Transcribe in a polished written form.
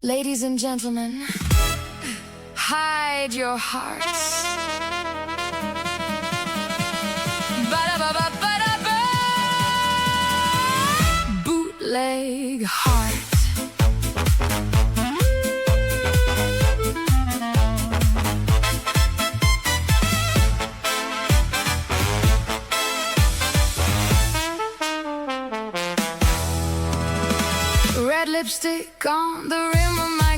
Ladies and gentlemen, hide your hearts. Ba-da-ba-ba-ba-da-ba. Bootleg heart. Red lipstick on the rim of my